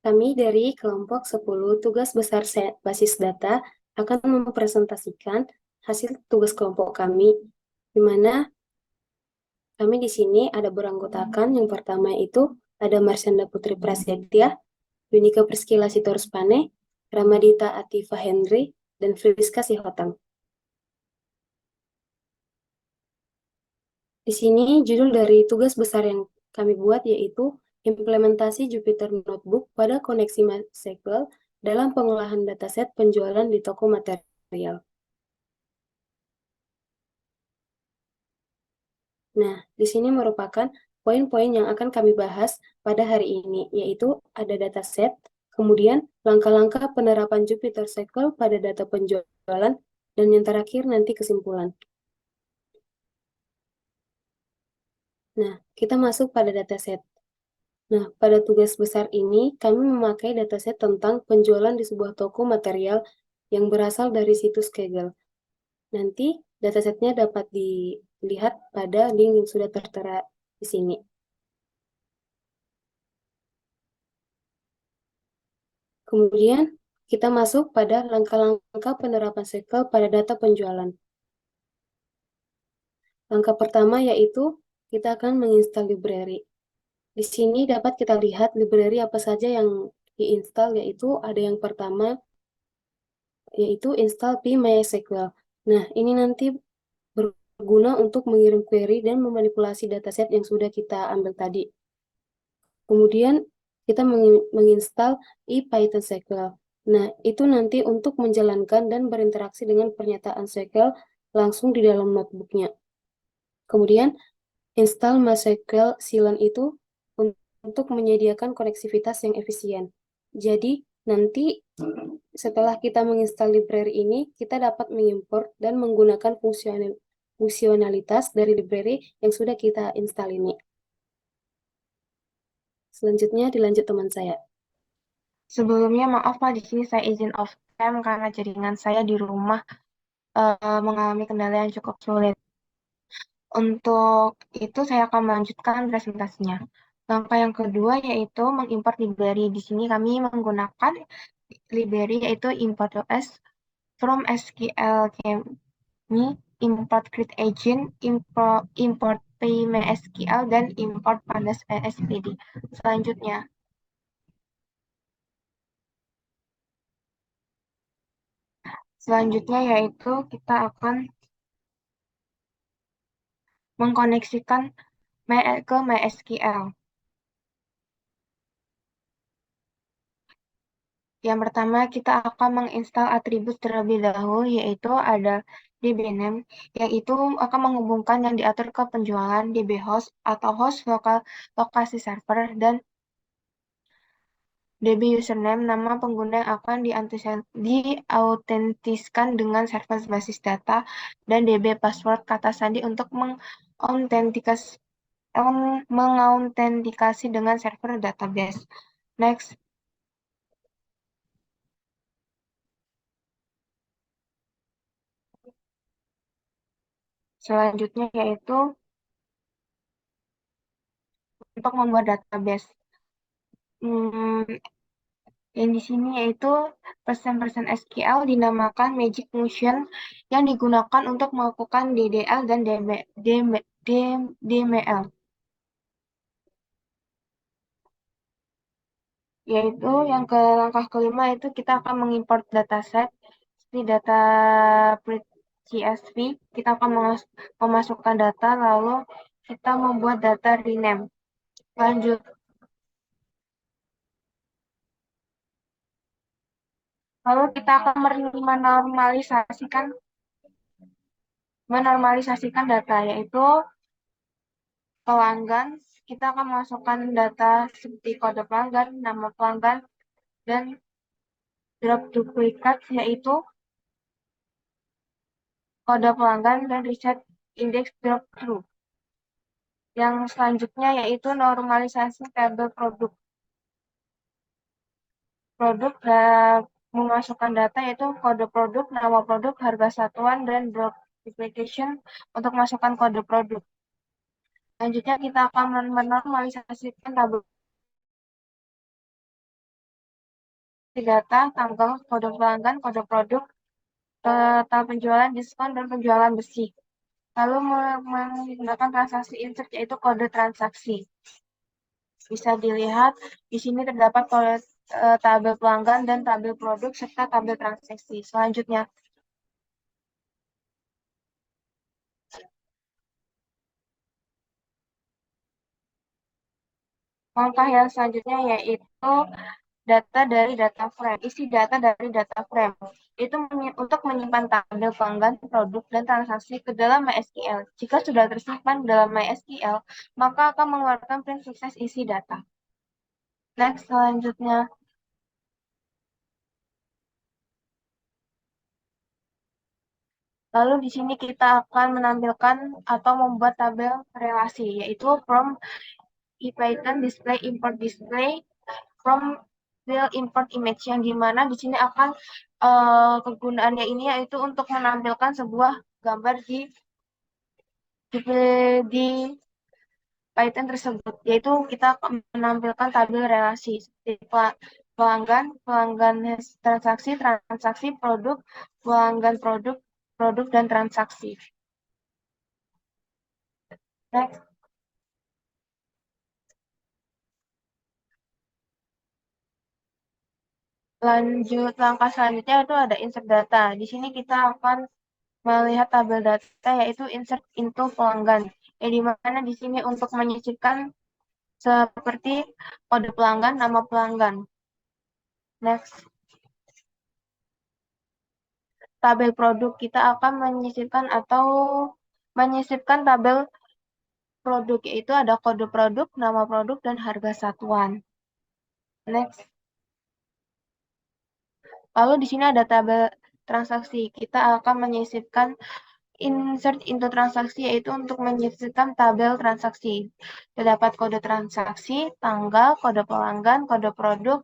Kami dari kelompok 10 tugas besar basis data akan mempresentasikan hasil tugas kelompok kami, di mana kami di sini ada beranggotakan. Yang pertama itu ada Marsyanda Putri Prasetya, Yunika Priscila Sitorus-Pane, Ramadita Atifah Henry, dan Friska Sihotang. Di sini judul dari tugas besar yang kami buat yaitu implementasi Jupyter Notebook pada koneksi MySQL dalam pengolahan dataset penjualan di toko material. Nah, di sini merupakan poin-poin yang akan kami bahas pada hari ini, yaitu ada dataset, kemudian langkah-langkah penerapan Jupyter SQL pada data penjualan, dan yang terakhir nanti kesimpulan. Nah, kita masuk pada dataset. Nah, pada tugas besar ini, kami memakai dataset tentang penjualan di sebuah toko material yang berasal dari situs Kaggle. Nanti datasetnya dapat dilihat pada link yang sudah tertera di sini. Kemudian, kita masuk pada langkah-langkah penerapan SQL pada data penjualan. Langkah pertama yaitu kita akan menginstal library. Di sini dapat kita lihat library apa saja yang diinstal, yaitu ada yang pertama yaitu install pMySQL. Nah, ini nanti berguna untuk mengirim query dan memanipulasi dataset yang sudah kita ambil tadi. Kemudian kita menginstal ePython SQL. Nah, itu nanti untuk menjalankan dan berinteraksi dengan pernyataan SQL langsung di dalam notebooknya. Kemudian install MySQL Silent itu untuk menyediakan koneksivitas yang efisien. Jadi, nanti setelah kita menginstal library ini, kita dapat mengimport dan menggunakan fungsionalitas dari library yang sudah kita install ini. Selanjutnya dilanjut teman saya. Sebelumnya maaf Pak, di sini saya izin off cam karena jaringan saya di rumah mengalami kendala yang cukup sulit. Untuk itu saya akan melanjutkan presentasinya. Langkah yang kedua yaitu mengimport library. Di sini kami menggunakan library yaitu import.s from SQL kami, import create agent, import pymySQL, dan import pandas SPD. Selanjutnya, Selanjutnya yaitu kita akan mengkoneksikan ke MySQL. Yang pertama kita akan menginstal atribut terlebih dahulu yaitu ada dbname yang itu akan menghubungkan yang diatur ke penjualan dbhost atau host lokasi server dan db username nama pengguna yang akan diautentiskan dengan server basis data dan db password kata sandi untuk mengautentikasi dengan server database. Next, selanjutnya yaitu untuk membuat database. Hmm, yang di sini yaitu persen SQL dinamakan Magic Motion yang digunakan untuk melakukan DDL dan DML. Yaitu yang ke langkah kelima itu kita akan mengimport dataset seperti data CSV. Kita akan memasukkan data lalu kita membuat data rename. Lanjut. Lalu kita akan menormalisasikan data yaitu pelanggan. Kita akan memasukkan data seperti kode pelanggan, nama pelanggan, dan drop duplikat yaitu kode pelanggan dan reset index drop true. Yang selanjutnya yaitu normalisasi tabel produk. Produk dan memasukkan data yaitu kode produk, nama produk, harga satuan, dan drop duplication untuk masukkan kode produk. Selanjutnya kita akan menormalisasikan tabel data, tanggal, kode pelanggan, kode produk, total penjualan, diskon, dan penjualan bersih. Lalu menggunakan transaksi insert yaitu kode transaksi. Bisa dilihat di sini terdapat kode tabel pelanggan dan tabel produk serta tabel transaksi. Selanjutnya, langkah yang selanjutnya yaitu data dari data frame. Isi data dari data frame itu untuk menyimpan tabel pelanggan, produk, dan transaksi ke dalam MySQL. Jika sudah tersimpan dalam MySQL, maka akan mengeluarkan print sukses isi data. Next, selanjutnya. Lalu di sini kita akan menampilkan atau membuat tabel relasi, yaitu from IPython display import display from will import image, yang dimana di sini akan kegunaannya ini yaitu untuk menampilkan sebuah gambar di Python tersebut, yaitu kita akan menampilkan tabel relasi seperti pelanggan, pelanggan transaksi, transaksi produk, pelanggan produk, produk dan transaksi. Next. Lanjut, langkah selanjutnya itu ada insert data. Di sini kita akan melihat tabel data yaitu insert into pelanggan. Di mana di sini untuk menyisipkan seperti kode pelanggan, nama pelanggan. Next, tabel produk kita akan menyisipkan tabel produk, yaitu ada kode produk, nama produk, dan harga satuan. Next. Lalu di sini ada tabel transaksi. Kita akan menyisipkan insert into transaksi, yaitu untuk menyisipkan tabel transaksi. Terdapat kode transaksi, tanggal, kode pelanggan, kode produk,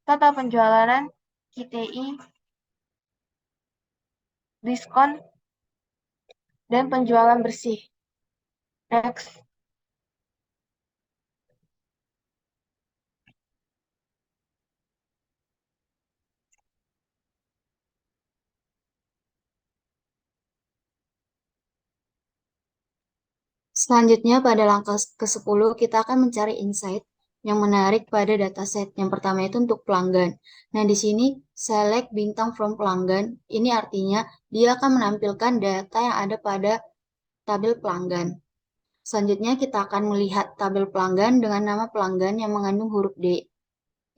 total penjualan, KTI, diskon, dan penjualan bersih. Next. Selanjutnya pada langkah ke-10 kita akan mencari insight yang menarik pada dataset. Yang pertama itu untuk pelanggan. Nah, di sini select bintang from pelanggan. Ini artinya dia akan menampilkan data yang ada pada tabel pelanggan. Selanjutnya kita akan melihat tabel pelanggan dengan nama pelanggan yang mengandung huruf D.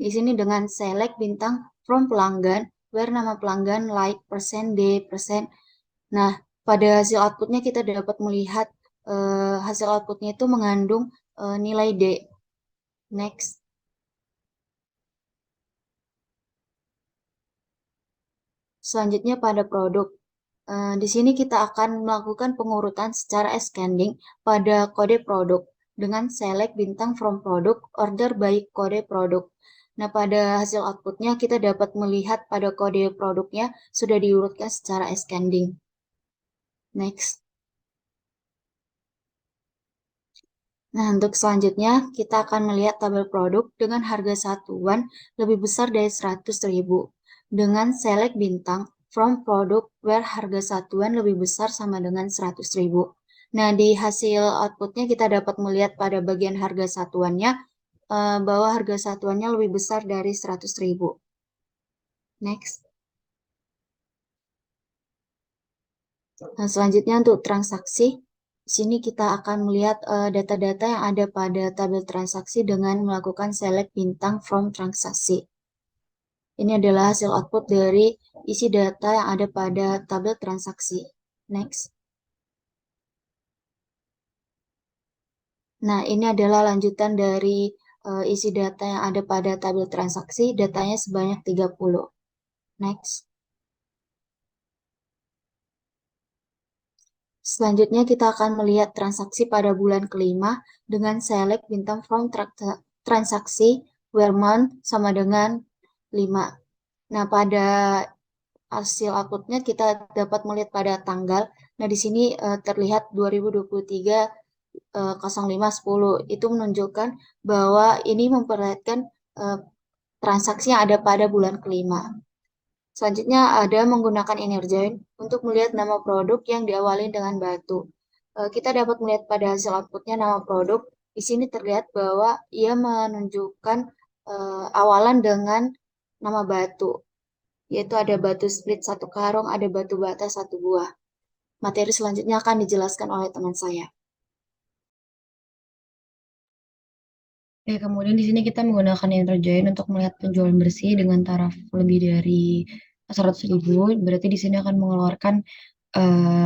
Di sini dengan select bintang from pelanggan, where nama pelanggan like, persen, D, persen. Nah, pada hasil outputnya kita dapat melihat hasil outputnya itu mengandung nilai D. Next. Selanjutnya pada produk. Di sini kita akan melakukan pengurutan secara ascending pada kode produk dengan select bintang from product, order by kode produk. Nah, pada hasil outputnya kita dapat melihat pada kode produknya sudah diurutkan secara ascending. Next. Nah, untuk selanjutnya kita akan melihat tabel produk dengan harga satuan lebih besar dari 100.000 dengan select bintang from product where harga satuan lebih besar sama dengan 100.000. Nah, di hasil outputnya kita dapat melihat pada bagian harga satuannya bahwa harga satuannya lebih besar dari 100.000. Next. Nah, selanjutnya untuk transaksi. Di sini kita akan melihat data-data yang ada pada tabel transaksi dengan melakukan select bintang from transaksi. Ini adalah hasil output dari isi data yang ada pada tabel transaksi. Next. Nah, ini adalah lanjutan dari isi data yang ada pada tabel transaksi. Datanya sebanyak 30. Next. Selanjutnya kita akan melihat transaksi pada bulan kelima dengan select bintang from transaksi where month sama dengan 5. Nah, pada hasil outputnya kita dapat melihat pada tanggal. Nah, di sini terlihat 2023 0510. Itu menunjukkan bahwa ini memperlihatkan transaksi yang ada pada bulan kelima. Selanjutnya ada menggunakan Energean untuk melihat nama produk yang diawali dengan batu. Kita dapat melihat pada hasil outputnya nama produk. Di sini terlihat bahwa ia menunjukkan awalan dengan nama batu, yaitu ada batu split satu karung, ada batu bata satu buah. Materi selanjutnya akan dijelaskan oleh teman saya. Oke, kemudian di sini kita menggunakan Energean untuk melihat penjualan bersih dengan taraf lebih dari 100.000. Berarti di sini akan mengeluarkan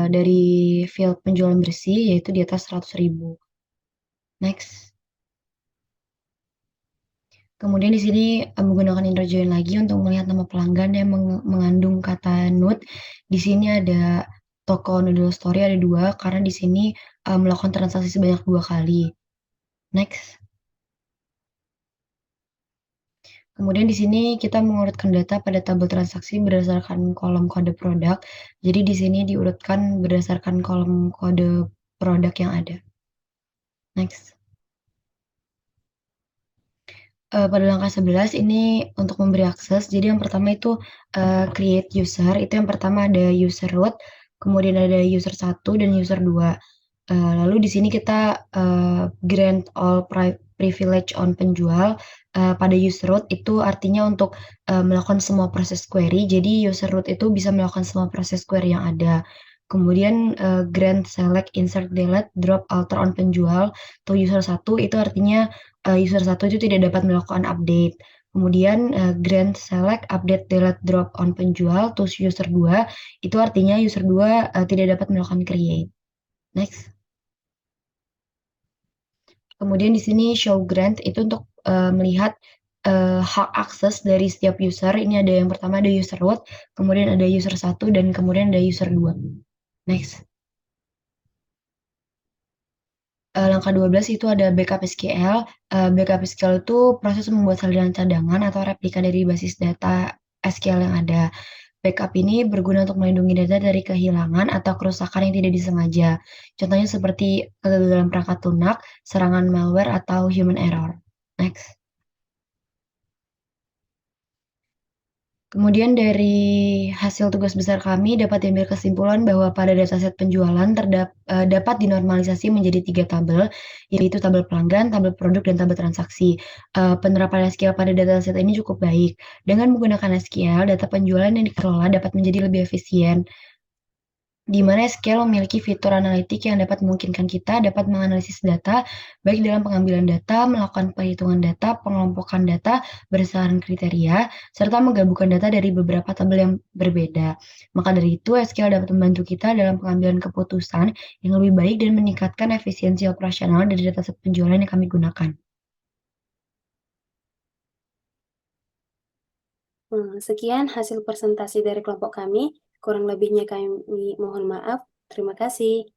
dari field penjualan bersih yaitu di atas 100.000. Next. Kemudian di sini menggunakan Energean lagi untuk melihat nama pelanggan yang mengandung kata nude. Di sini ada toko Noodle Story ada 2 karena di sini melakukan transaksi sebanyak 2 kali. Next. Kemudian di sini kita mengurutkan data pada tabel transaksi berdasarkan kolom kode produk. Jadi di sini diurutkan berdasarkan kolom kode produk yang ada. Next. Pada langkah 11 ini untuk memberi akses. Jadi yang pertama itu create user. Itu yang pertama ada user root, kemudian ada user 1 dan user 2. Lalu di sini kita grant all privilege on penjual pada user root itu artinya untuk melakukan semua proses query. Jadi user root itu bisa melakukan semua proses query yang ada. Kemudian grant select insert delete drop alter on penjual atau user 1 itu artinya user 1 itu tidak dapat melakukan update. Kemudian grant select update delete drop on penjual to user 2 itu artinya user 2 tidak dapat melakukan create. Next. Kemudian di sini show grant itu untuk melihat hak akses dari setiap user. Ini ada yang pertama ada user root, kemudian ada user 1 dan kemudian ada user 2. Next. Langkah 12 itu ada backup SQL. Backup SQL itu proses membuat salinan cadangan atau replika dari basis data SQL yang ada. Backup ini berguna untuk melindungi data dari kehilangan atau kerusakan yang tidak disengaja. Contohnya seperti kegagalan perangkat lunak, serangan malware, atau human error. Next. Kemudian dari hasil tugas besar kami dapat diambil kesimpulan bahwa pada dataset penjualan dapat dinormalisasi menjadi 3 tabel, yaitu tabel pelanggan, tabel produk, dan tabel transaksi. Penerapan SQL pada dataset ini cukup baik. Dengan menggunakan SQL, data penjualan yang dikelola dapat menjadi lebih efisien, di mana SQL memiliki fitur analitik yang dapat memungkinkan kita dapat menganalisis data, baik dalam pengambilan data, melakukan perhitungan data, pengelompokan data berdasarkan kriteria, serta menggabungkan data dari beberapa tabel yang berbeda. Maka dari itu, SQL dapat membantu kita dalam pengambilan keputusan yang lebih baik dan meningkatkan efisiensi operasional dari dataset penjualan yang kami gunakan. Sekian hasil presentasi dari kelompok kami. Kurang lebihnya kami mohon maaf. Terima kasih.